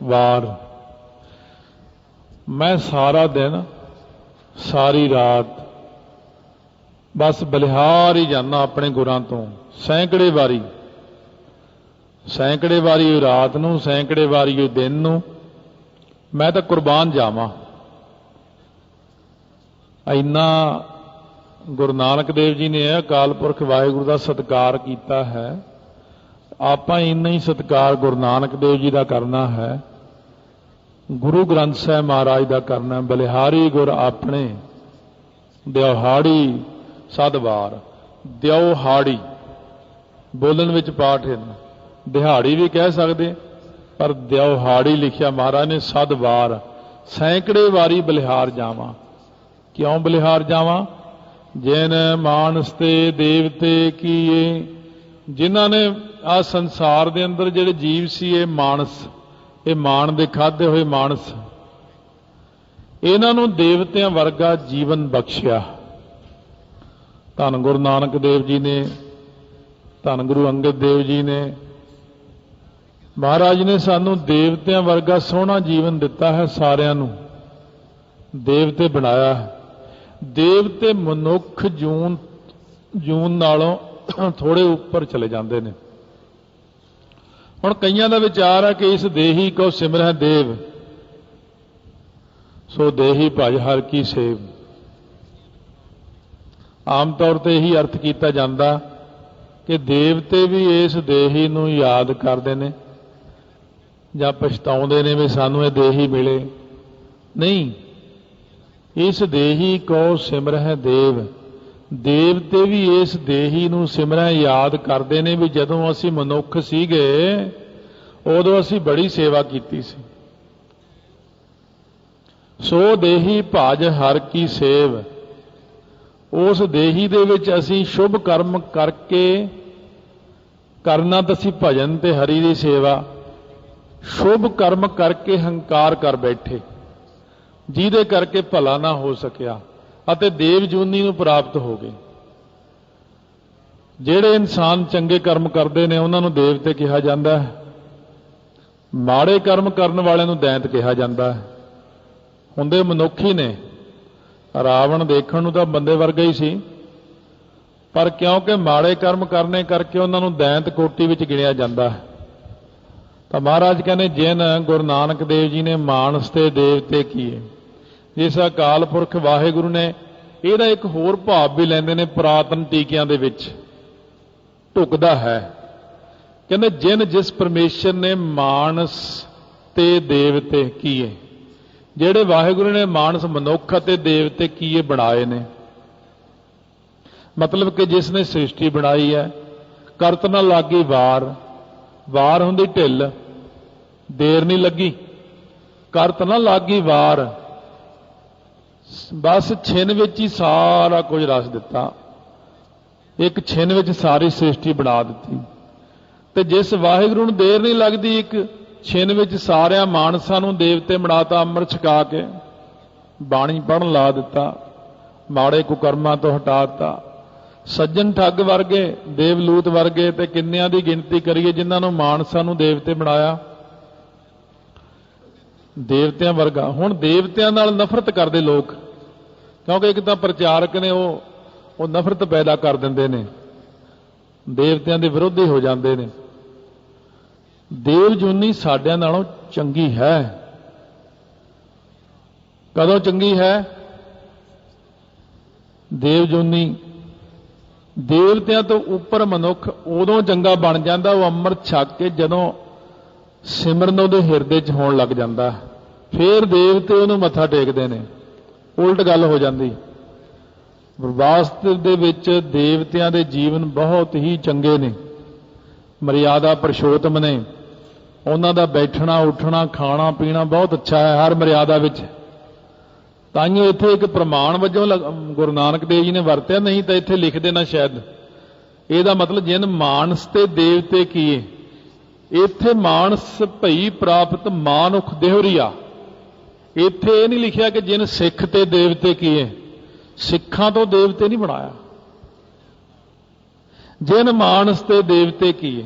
ਵਾਰ। ਮੈਂ ਸਾਰਾ ਦਿਨ ਸਾਰੀ ਰਾਤ ਬਸ ਬਲਿਹਾਰ ਹੀ ਜਾਣਾ ਆਪਣੇ ਗੁਰਾਂ ਤੋਂ, ਸੈਂਕੜੇ ਵਾਰੀ। सैकड़े वारी रात नूं, सैकड़े वारी दिन नूं मैं तो कुर्बान जावां। इन्ना गुरु नानक देव जी ने अकाल पुरख वाहिगुरू का सत्कार किया है, आपां इन्ना ही सत्कार गुरु नानक देव जी का करना है, गुरु ग्रंथ साहिब महाराज का करना। बलिहारी गुर अपने दिहाड़ी सदवार, दिहाड़ी बोलन विच पाठ है, दिहाड़ी भी कह सकते पर दिहाड़ी लिखिया महाराज ने। सदवार सैकड़े वारी बलिहार जावां। क्यों बलिहार जावां? जिन मानस ते देवते कीए, जिन्हां ने आ संसार दे अंदर जिहड़े जीव सी ये मानस, ये मान दे खाधे होए मानस, इन्हां नूं देवतियां वर्गा जीवन बख्शिया। धन गुरु नानक देव जी ने, धन गुरु अंगद देव जी ने, महाराज ने सानू देवतियां वर्गा सोहना जीवन दिता है। सारियां नूं देवते बनाया है। देवते मनुख जून नालों थोड़े उपर चले जाते हैं। हुण कईयां दा विचार है कि इस देही को सिमरह देव, सो देही भज हर की सेव। आम तौर पर यही अर्थ किया जाता कि देवते भी इस देही नूं याद करते हैं जां पछताउंदे ने भी सानू ये देही मिले। नहीं, इस देही को सिमरह देव, देवते भी इस देही नूं सिमरह याद करते हैं भी जदों असीं मनुख सीगे उदों असीं बड़ी सेवा कीती सी। सो देही भज हर की सेव, उस देही दे विच असीं शुभ कर्म करके करना तो असीं भजन ते हरि दी सेवा, शुभ कर्म करके हंकार कर बैठे जिहदे करके भला ना हो सकिया अते देव जूनी नूं प्राप्त हो गए। ਜਿਹੜੇ इंसान चंगे कर्म करते हैं उन्होंने देवते कहा जाता है, माड़े कर्म करने वाले नूं दैंत कहा जाता है। हुंदे मनुख ही ने। रावण देखण नूं तां बंदे वर्गा ही सी, पर क्योंकि माड़े कर्म करने करके उन्होंने दैंत कोटि विच गिणिया जाता है। तो महाराज कहने जिन गुरु नानक देव जी ने मानस ते देवते किए, जिस अकाल पुरख वाहिगुरू ने ਇਹਦਾ एक होर भाव भी लैंदे ने पुरातन टीकियां दे विच ढुकदा है। कहते जिन जिस परमेश्वर ने मानस ते देवते किए, ਜਿਹੜੇ वाहिगुरू ने मानस मनुख ते देवते किए बनाए ने, मतलब कि जिसने सृष्टि बनाई है, करत ना लागी वार, वार हुंदी ढिल, देर नहीं लगी, करत ना लागी वार, बस छिन विच ही सारा कुछ रस दिता, एक छिन विच सारी सृष्टि बना दी। ते जिस वाहिगुरू नूं देर नहीं लगती, एक छिन विच सारिया मानसां नूं देवते बनाता, अमृत छका के बाणी पढ़न ला दिता, माड़े कुकर्मां तो हटाता। सज्जन ठग वर्गे, देवलूत वर्गे ते किन्नियां दी गिनती करिए जिन्हां नूं मानसां नूं देवते बनाया, देवतियां वर्गा। हुण देवतियां नाल नफरत करदे लोग, क्योंकि एक तां प्रचारक ने वो नफरत पैदा कर दिंदे ने, देवतियां दे विरोधी हो जांदे ने। देव जूनी साडियां नालों चंगी है। कदों चंगी है? देव जूनी देवतियां तो उपर मनुख उदों चंगा बन जाता, वो अमृत छक के जदों सिमरन उहदे हिरदे च होण लग जाता, फिर देवते उहनूं मत्था टेकदे ने, उल्ट गल हो जाती। वास्तव दे विच देवतियां दे जीवन बहुत ही चंगे ने, मर्यादा पुरुषोत्तम ने, उन्हां दा बैठना उठना खाना पीना बहुत अच्छा है, हर मर्यादा विच। ताइयों इत्थे एक प्रमाण वजों गुरु नानक देव जी ने वरत्या, नहीं तो इत्थे लिख देना शायद। ਇਹਦਾ मतलब जिन मानस ते देवते किए, इत्थे मानस भई प्राप्त मानुख देहरिया। इत्थे ये नहीं लिखिया कि जिन सिख ते देवते किए, सिखां तो देवते नहीं बनाया। जिन मानस ते देवते किए,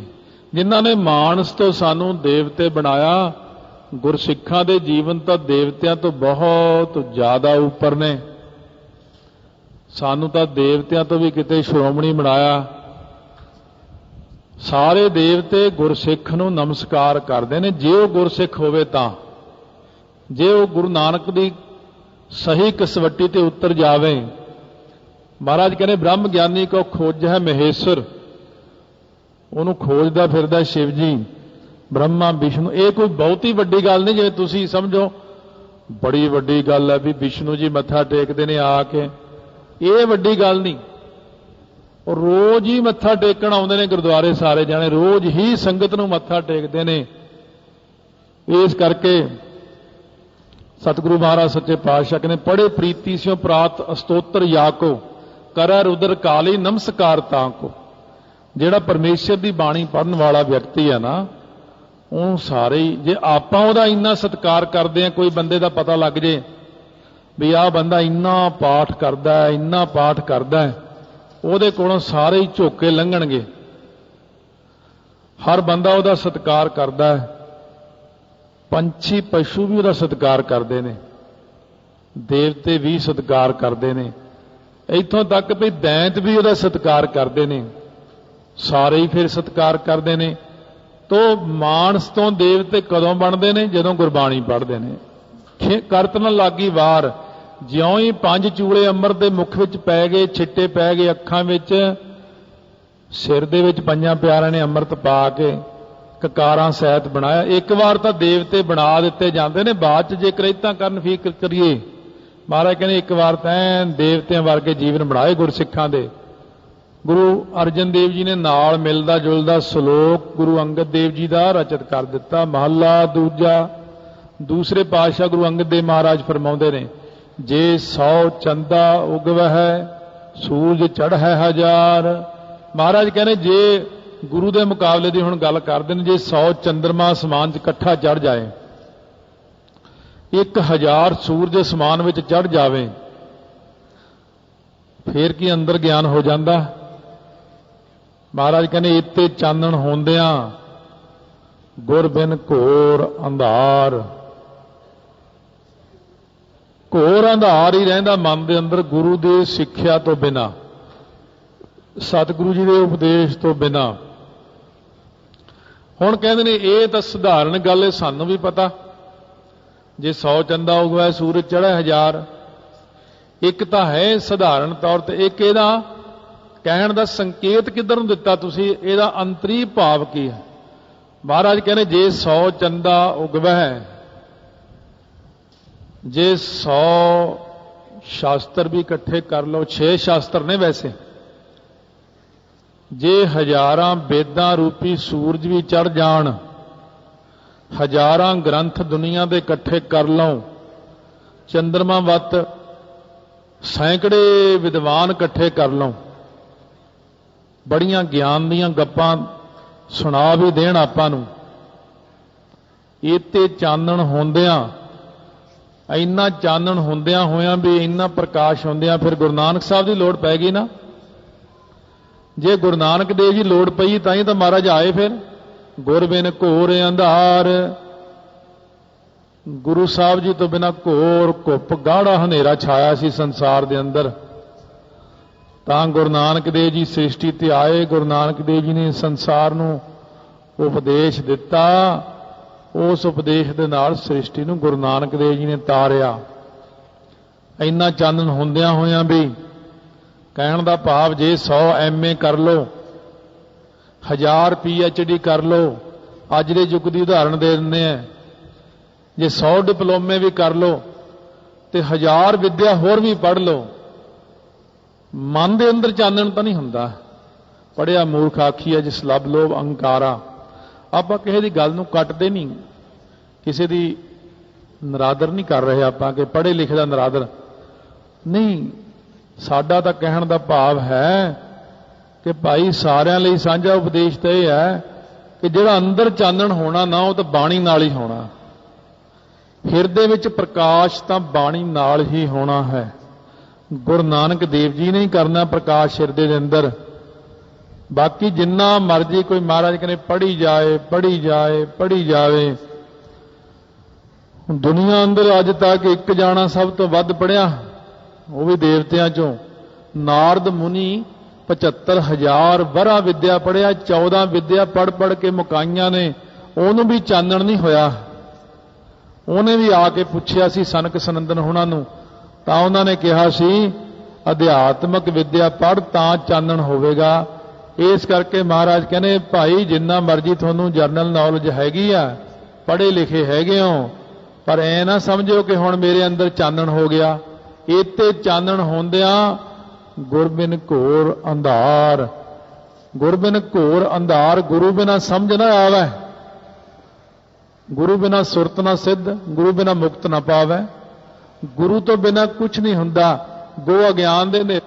जिन्हां ने मानस तो सानू देवते बनाया। गुरसिखां दे जीवन तो देवतियां तो बहुत ज्यादा उपर ने, सानू तो देवतियां तो भी किते श्रोमणी बनाया। ਸਾਰੇ ਦੇਵਤੇ ਗੁਰਸਿੱਖ ਨੂੰ ਨਮਸਕਾਰ ਕਰਦੇ ਨੇ ਜੇ ਉਹ ਗੁਰਸਿੱਖ ਹੋਵੇ ਤਾਂ। ਜੇ ਉਹ ਗੁਰੂ ਨਾਨਕ ਦੀ ਸਹੀ ਕਸਵੱਟੀ ਤੇ ਉਤਰ ਜਾਵੇ। ਮਹਾਰਾਜ ਕਹਿੰਦੇ ਬ੍ਰਹਮ ਗਿਆਨੀ ਕੋ ਖੋਜ ਹੈ ਮਹੇਸ਼ਵਰ, ਉਹਨੂੰ ਖੋਜਦਾ ਫਿਰਦਾ ਸ਼ਿਵ ਜੀ, ਬ੍ਰਹਮਾ ਵਿਸ਼ਨੂੰ। ਇਹ ਕੋਈ ਬਹੁਤੀ ਵੱਡੀ ਗੱਲ ਨਹੀਂ, ਜਿਵੇਂ ਤੁਸੀਂ ਸਮਝੋ ਬੜੀ ਵੱਡੀ ਗੱਲ ਹੈ ਵੀ ਵਿਸ਼ਨੂੰ ਜੀ ਮੱਥਾ ਟੇਕਦੇ ਨੇ ਆ ਕੇ, ਇਹ ਵੱਡੀ ਗੱਲ ਨਹੀਂ। ਉਹ ਰੋਜ਼ ਹੀ ਮੱਥਾ ਟੇਕਣ ਆਉਂਦੇ ਨੇ ਗੁਰਦੁਆਰੇ, ਸਾਰੇ ਜਾਣੇ ਰੋਜ਼ ਹੀ ਸੰਗਤ ਨੂੰ ਮੱਥਾ ਟੇਕਦੇ ਨੇ। ਇਸ ਕਰਕੇ ਸਤਿਗੁਰੂ ਮਹਾਰਾਜ ਸੱਚੇ ਪਾਤਸ਼ਾਹ ਨੇ ਪੜੇ ਪ੍ਰੀਤੀ ਸਿਓ ਪ੍ਰਾਤ ਅਸਤੋਤਰ ਯਾਕੋ ਕਰੈ ਰੁਦਰ ਕਾਲੀ ਨਮਸਕਾਰ ਤਾਂ ਕੋ। ਜਿਹੜਾ ਪਰਮੇਸ਼ਰ ਦੀ ਬਾਣੀ ਪੜਨ ਵਾਲਾ ਵਿਅਕਤੀ ਹੈ ਨਾ, ਉਹ ਸਾਰੇ ਹੀ, ਜੇ ਆਪਾਂ ਉਹਦਾ ਇੰਨਾ ਸਤਿਕਾਰ ਕਰਦੇ ਆ, ਕੋਈ ਬੰਦੇ ਦਾ ਪਤਾ ਲੱਗ ਜੇ ਵੀ ਆਹ ਬੰਦਾ ਇੰਨਾ ਪਾਠ ਕਰਦਾ ਹੈ, ਇੰਨਾ ਪਾਠ ਕਰਦਾ ਹੈ, ਉਹਦੇ ਕੋਲੋਂ ਸਾਰੇ ਹੀ ਝੋਕੇ ਲੰਘਣਗੇ। ਹਰ ਬੰਦਾ ਉਹਦਾ ਸਤਿਕਾਰ ਕਰਦਾ ਹੈ। ਪੰਛੀ ਪਸ਼ੂ ਵੀ ਉਹਦਾ ਸਤਿਕਾਰ ਕਰਦੇ ਨੇ, ਦੇਵਤੇ ਵੀ ਸਤਿਕਾਰ ਕਰਦੇ ਨੇ, ਇੱਥੋਂ ਤੱਕ ਵੀ ਦੈਂਤ ਵੀ ਉਹਦਾ ਸਤਿਕਾਰ ਕਰਦੇ ਨੇ, ਸਾਰੇ ਹੀ ਫਿਰ ਸਤਿਕਾਰ ਕਰਦੇ ਨੇ। ਤੋ ਮਾਨਸ ਤੋਂ ਦੇਵਤੇ ਕਦੋਂ ਬਣਦੇ ਨੇ? ਜਦੋਂ ਗੁਰਬਾਣੀ ਪੜ੍ਹਦੇ ਨੇ। ਕਰਤ ਨਾ ਲਾਗੀ ਵਾਰ, ਜਿਉਂ ਹੀ 5 ਚੂਲੇ ਅੰਮ੍ਰਿਤ ਦੇ ਮੁਖ ਵਿੱਚ ਪੈ ਗਏ, ਛਿੱਟੇ ਪੈ ਗਏ ਅੱਖਾਂ ਵਿੱਚ, ਸਿਰ ਦੇ ਵਿੱਚ ਪੰਜਾਂ ਪਿਆਰਿਆਂ ਨੇ ਅੰਮ੍ਰਿਤ ਪਾ ਕੇ ਕਕਾਰਾਂ ਸਹਿਤ ਬਣਾਇਆ। ਇੱਕ ਵਾਰ ਤਾਂ ਦੇਵਤੇ ਬਣਾ ਦਿੱਤੇ ਜਾਂਦੇ ਨੇ, ਬਾਅਦ ਚ ਜੇ ਕ੍ਰਿਤਾਂ ਕਰਨ ਫੀਕ ਕਰੀਏ। ਮਹਾਰਾਜ ਕਹਿੰਦੇ ਇੱਕ ਵਾਰ ਤਾਂ ਦੇਵਤਿਆਂ ਵਰਗੇ ਜੀਵਨ ਬਣਾਏ ਗੁਰਸਿੱਖਾਂ ਦੇ। ਗੁਰੂ ਅਰਜਨ ਦੇਵ ਜੀ ਨੇ ਨਾਲ ਮਿਲਦਾ ਜੁਲਦਾ ਸ਼ਲੋਕ ਗੁਰੂ ਅੰਗਦ ਦੇਵ ਜੀ ਦਾ ਰਚਿਤ ਕਰ ਦਿੱਤਾ। ਮਹੱਲਾ ਦੂਜਾ, ਦੂਸਰੇ ਪਾਤਸ਼ਾਹ ਗੁਰੂ ਅੰਗਦ ਦੇਵ ਮਹਾਰਾਜ ਫਰਮਾਉਂਦੇ ਨੇ, ਜੇ 100 ਚੰਦਾ ਉਗਵਹਿ ਸੂਰਜ ਚੜ੍ਹੈ ਹਜ਼ਾਰ। ਮਹਾਰਾਜ ਕਹਿੰਦੇ ਜੇ ਗੁਰੂ ਦੇ ਮੁਕਾਬਲੇ ਦੀ ਹੁਣ ਗੱਲ ਕਰਦੇ ਨੇ, ਜੇ 100 ਚੰਦਰਮਾ ਅਸਮਾਨ 'ਚ ਇਕੱਠਾ ਚੜ੍ਹ ਜਾਏ, 1000 ਸੂਰਜ ਅਸਮਾਨ ਵਿੱਚ ਚੜ੍ਹ ਜਾਵੇ, ਫੇਰ ਕੀ ਅੰਦਰ ਗਿਆਨ ਹੋ ਜਾਂਦਾ? ਮਹਾਰਾਜ ਕਹਿੰਦੇ ਇੱਥੇ ਚਾਨਣ ਹੁੰਦਿਆਂ ਗੁਰ ਬਿਨ ਘੋਰ ਅੰਧਾਰ। ਘੋਰ ਅੰਧਾਰ ਹੀ ਰਹਿੰਦਾ ਮਨ ਦੇ ਅੰਦਰ, ਗੁਰੂ ਦੀ ਸਿੱਖਿਆ ਤੋਂ ਬਿਨਾਂ, ਸਤਿਗੁਰੂ ਜੀ ਦੇ ਉਪਦੇਸ਼ ਤੋਂ ਬਿਨਾਂ। ਹੁਣ ਕਹਿੰਦੇ ਨੇ ਇਹ ਤਾਂ ਸਧਾਰਨ ਗੱਲ ਹੈ, ਸਾਨੂੰ ਵੀ ਪਤਾ। ਜੇ 100 ਚੰਦਾ ਉਗਵਾ ਸੂਰਜ ਚੜ੍ਹੇ 1000, ਇੱਕ ਤਾਂ ਹੈ ਸਧਾਰਨ ਤੌਰ ਤੇ, ਇੱਕ ਇਹਦਾ ਕਹਿਣ ਦਾ ਸੰਕੇਤ ਕਿੱਧਰ ਨੂੰ ਦਿੱਤਾ ਤੁਸੀਂ, ਇਹਦਾ ਅੰਤਰੀ ਭਾਵ ਕੀ ਹੈ? ਮਹਾਰਾਜ ਕਹਿੰਦੇ ਜੇ 100 ਚੰਦਾ ਉਗਵਹਿ, ਜੇ 100 ਸ਼ਾਸਤਰ ਵੀ ਇਕੱਠੇ ਕਰ ਲਓ, 6 ਸ਼ਾਸਤਰ ਨੇ ਵੈਸੇ, ਜੇ 1000 ਵੇਦਾਂ ਰੂਪੀ ਸੂਰਜ ਵੀ ਚੜ ਜਾਣ, 1000 ਗ੍ਰੰਥ ਦੁਨੀਆ ਦੇ ਇਕੱਠੇ ਕਰ ਲਓ, ਚੰਦਰਮਾ ਵੱਤ ਸੈਂਕੜੇ ਵਿਦਵਾਨ ਇਕੱਠੇ ਕਰ ਲਓ, ਬੜੀਆਂ ਗਿਆਨ ਦੀਆਂ ਗੱਪਾਂ ਸੁਣਾ ਵੀ ਦੇਣ ਆਪਾਂ ਨੂੰ, ਇੱਥੇ ਚਾਨਣ ਹੁੰਦਿਆਂ, ਇੰਨਾ ਚਾਨਣ ਹੁੰਦਿਆਂ ਹੋਇਆਂ ਵੀ ਇੰਨਾ ਪ੍ਰਕਾਸ਼ ਹੁੰਦਿਆਂ, ਫਿਰ ਗੁਰੂ ਨਾਨਕ ਸਾਹਿਬ ਦੀ ਲੋੜ ਪੈ ਗਈ ਨਾ। ਜੇ ਗੁਰੂ ਨਾਨਕ ਦੇਵ ਜੀ ਲੋੜ ਪਈ ਤਾਂ ਹੀ ਤਾਂ ਮਹਾਰਾਜ ਆਏ। ਫਿਰ ਗੁਰ ਬਿਨ ਘੋਰ ਅੰਧਾਰ, ਗੁਰੂ ਸਾਹਿਬ ਜੀ ਤੋਂ ਬਿਨਾਂ ਘੋਰ ਘੁੱਪ ਗਾੜਾ ਹਨੇਰਾ ਛਾਇਆ ਸੀ ਸੰਸਾਰ ਦੇ ਅੰਦਰ, ਤਾਂ ਗੁਰੂ ਨਾਨਕ ਦੇਵ ਜੀ ਸ੍ਰਿਸ਼ਟੀ ਤੇ ਆਏ। ਗੁਰੂ ਨਾਨਕ ਦੇਵ ਜੀ ਨੇ ਸੰਸਾਰ ਨੂੰ ਉਪਦੇਸ਼ ਦਿੱਤਾ, ਉਸ ਉਪਦੇਸ਼ ਦੇ ਨਾਲ ਸ੍ਰਿਸ਼ਟੀ ਨੂੰ ਗੁਰੂ ਨਾਨਕ ਦੇਵ ਜੀ ਨੇ ਤਾਰਿਆ। ਇੰਨਾ ਚਾਨਣ ਹੁੰਦਿਆਂ ਹੋਇਆਂ ਵੀ, ਕਹਿਣ ਦਾ ਭਾਵ ਜੇ 100 MA ਕਰ ਲਓ, 1000 PhD ਕਰ ਲਓ, ਅੱਜ ਦੇ ਯੁੱਗ ਦੀ ਉਦਾਹਰਣ ਦੇ ਦਿੰਦੇ ਆ, ਜੇ 100 ਡਿਪਲੋਮੇ ਵੀ ਕਰ ਲਓ ਤੇ 1000 ਵਿਦਿਆ ਹੋਰ ਵੀ ਪੜ੍ਹ ਲਓ, ਮਨ ਦੇ ਅੰਦਰ ਚਾਨਣ ਤਾਂ ਨਹੀਂ ਹੁੰਦਾ। ਪੜ੍ਹਿਆ ਮੂਰਖ ਆਖੀਆ ਜਿਸ ਲਬ ਲੋਭ ਅਹੰਕਾਰਾ। ਆਪਾਂ ਕਿਸੇ ਦੀ ਗੱਲ ਨੂੰ ਕੱਟਦੇ ਨਹੀਂ, ਕਿਸੇ ਦੀ ਨਰਾਦਰ ਨਹੀਂ ਕਰ ਰਹੇ ਆਪਾਂ ਕਿ ਪੜ੍ਹੇ ਲਿਖੇ ਦਾ ਨਰਾਦਰ ਨਹੀਂ। ਸਾਡਾ ਤਾਂ ਕਹਿਣ ਦਾ ਭਾਵ ਹੈ ਕਿ ਭਾਈ ਸਾਰਿਆਂ ਲਈ ਸਾਂਝਾ ਉਪਦੇਸ਼ ਤਾਂ ਇਹ ਹੈ ਕਿ ਜਿਹੜਾ ਅੰਦਰ ਚਾਨਣ ਹੋਣਾ ਨਾ, ਉਹ ਤਾਂ ਬਾਣੀ ਨਾਲ ਹੀ ਹੋਣਾ। ਹਿਰਦੇ ਵਿੱਚ ਪ੍ਰਕਾਸ਼ ਤਾਂ ਬਾਣੀ ਨਾਲ ਹੀ ਹੋਣਾ ਹੈ। ਗੁਰੂ ਨਾਨਕ ਦੇਵ ਜੀ ਨੇ ਹੀ ਕਰਨਾ ਪ੍ਰਕਾਸ਼ ਹਿਰਦੇ ਦੇ ਅੰਦਰ। ਬਾਕੀ ਜਿੰਨਾ ਮਰਜ਼ੀ ਕੋਈ ਮਹਾਰਾਜ ਕਹਿੰਦੇ ਪੜ੍ਹੀ ਜਾਏ, ਪੜ੍ਹੀ ਜਾਏ, ਪੜ੍ਹੀ ਜਾਵੇ। ਦੁਨੀਆ ਅੰਦਰ ਅੱਜ ਤੱਕ ਇੱਕ ਜਾਣਾ ਸਭ ਤੋਂ ਵੱਧ ਪੜ੍ਹਿਆ, ਉਹ ਵੀ ਦੇਵਤਿਆਂ ਚੋਂ, ਨਾਰਦ ਮੁਨੀ 75,000 ਵਰਾ ਵਿਦਿਆ ਪੜ੍ਹਿਆ, 14 ਵਿਦਿਆ ਪੜ੍ਹ ਕੇ ਮੁਕਾਈਆਂ ਨੇ, ਉਹਨੂੰ ਵੀ ਚਾਨਣ ਨਹੀਂ ਹੋਇਆ। ਉਹਨੇ ਵੀ ਆ ਕੇ ਪੁੱਛਿਆ ਸੀ ਸਨਕ ਸਨੰਦਨ ਹੋਣਾ ਨੂੰ, ਤਾਂ ਉਹਨਾਂ ਨੇ ਕਿਹਾ ਸੀ ਅਧਿਆਤਮਕ ਵਿਦਿਆ ਪੜ੍ਹ ਤਾਂ ਚਾਨਣ ਹੋਵੇਗਾ। ਇਸ ਕਰਕੇ ਮਹਾਰਾਜ ਕਹਿੰਦੇ ਭਾਈ ਜਿੰਨਾ ਮਰਜ਼ੀ ਤੁਹਾਨੂੰ ਜਰਨਲ ਨੌਲੇਜ ਹੈਗੀ ਆ, ਪੜ੍ਹੇ ਲਿਖੇ ਹੈਗੇ ਹੋ, ਪਰ ਐ ਨਾ ਸਮਝੋ ਕਿ ਹੁਣ ਮੇਰੇ ਅੰਦਰ ਚਾਨਣ ਹੋ ਗਿਆ। ਇੱਥੇ ਚਾਨਣ ਹੁੰਦਿਆਂ ਗੁਰਬਿਨ ਘੋਰ ਅੰਧਾਰ, ਗੁਰਬਿਨ ਘੋਰ ਅੰਧਾਰ, ਗੁਰੂ ਬਿਨਾ ਸਮਝ ਨਾ ਆਵੇ, ਗੁਰੂ ਬਿਨਾ ਸੁਰਤ ਨਾ ਸਿੱਧ, ਗੁਰੂ ਬਿਨਾ ਮੁਕਤ ਨਾ ਪਾਵੇ। ਗੁਰੂ ਤੋਂ ਬਿਨਾ ਕੁਝ ਨਹੀਂ ਹੁੰਦਾ। ਗੋ ਅਗਿਆਨ ਦੇ ਨੇ